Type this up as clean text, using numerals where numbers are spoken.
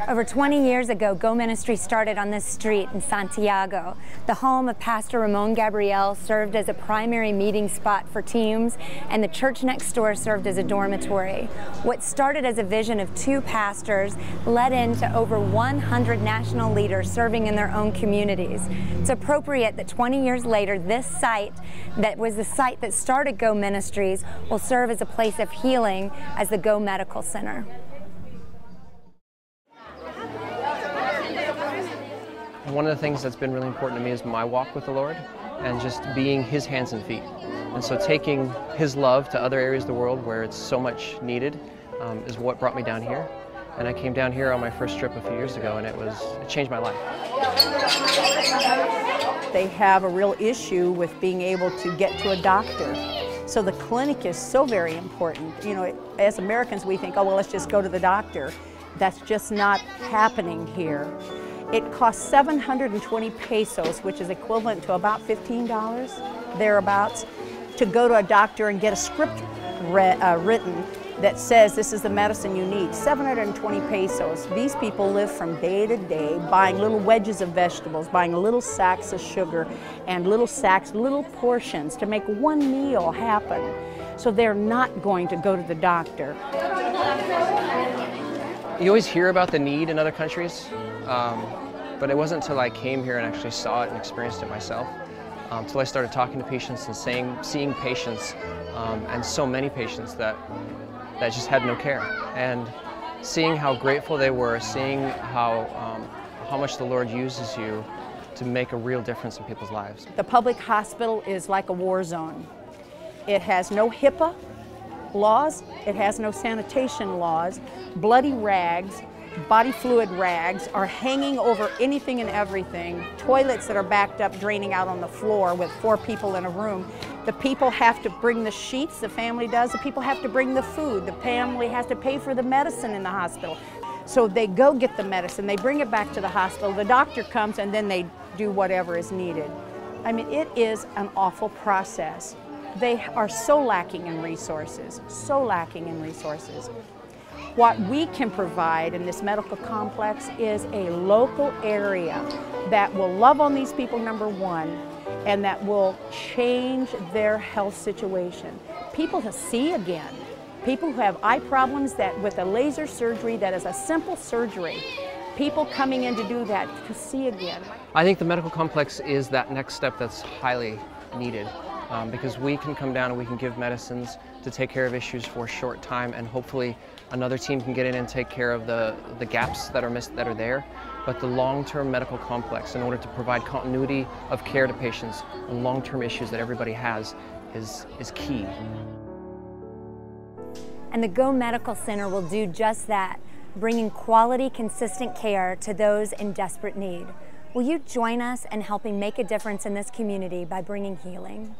Over 20 years ago, Go Ministries started on this street in Santiago. The home of Pastor Ramon Gabriel served as a primary meeting spot for teams, and the church next door served as a dormitory. What started as a vision of 2 pastors led into over 100 national leaders serving in their own communities. It's appropriate that 20 years later, this site that was the site that started Go Ministries will serve as a place of healing as the Go Medical Center. One of the things that's been really important to me is my walk with the Lord and just being His hands and feet. And so taking His love to other areas of the world where it's so much needed is what brought me down here. And I came down here on my first trip a few years ago, and it changed my life. They have a real issue with being able to get to a doctor. So the clinic is so very important. You know, as Americans we think, oh well, let's just go to the doctor. That's just not happening here. It costs 720 pesos, which is equivalent to about $15, thereabouts, to go to a doctor and get a script written that says this is the medicine you need. 720 pesos. These people live from day to day buying little wedges of vegetables, buying little sacks of sugar and little sacks, little portions to make one meal happen. So they're not going to go to the doctor. You always hear about the need in other countries, but it wasn't until I came here and actually saw it and experienced it myself, until I started talking to patients and seeing patients, and so many patients that just had no care, and seeing how grateful they were, seeing how much the Lord uses you to make a real difference in people's lives. The public hospital is like a war zone. It has no HIPAA laws, it has no sanitation laws. Bloody rags, body fluid rags are hanging over anything and everything. Toilets that are backed up, draining out on the floor with 4 people in a room. The people have to bring the sheets, the family does. The people have to bring the food. The family has to pay for the medicine in the hospital. So they go get the medicine, they bring it back to the hospital, the doctor comes, and then they do whatever is needed. I mean, it is an awful process. They are so lacking in resources, so lacking in resources. What we can provide in this medical complex is a local area that will love on these people, number one, and that will change their health situation. People to see again, people who have eye problems that with a laser surgery that is a simple surgery, people coming in to do that to see again. I think the medical complex is that next step that's highly needed. Because we can come down and we can give medicines to take care of issues for a short time, and hopefully another team can get in and take care of the gaps that are there. But the long-term medical complex, in order to provide continuity of care to patients and long-term issues that everybody has, is key. And the Go Medical Center will do just that, bringing quality, consistent care to those in desperate need. Will you join us in helping make a difference in this community by bringing healing?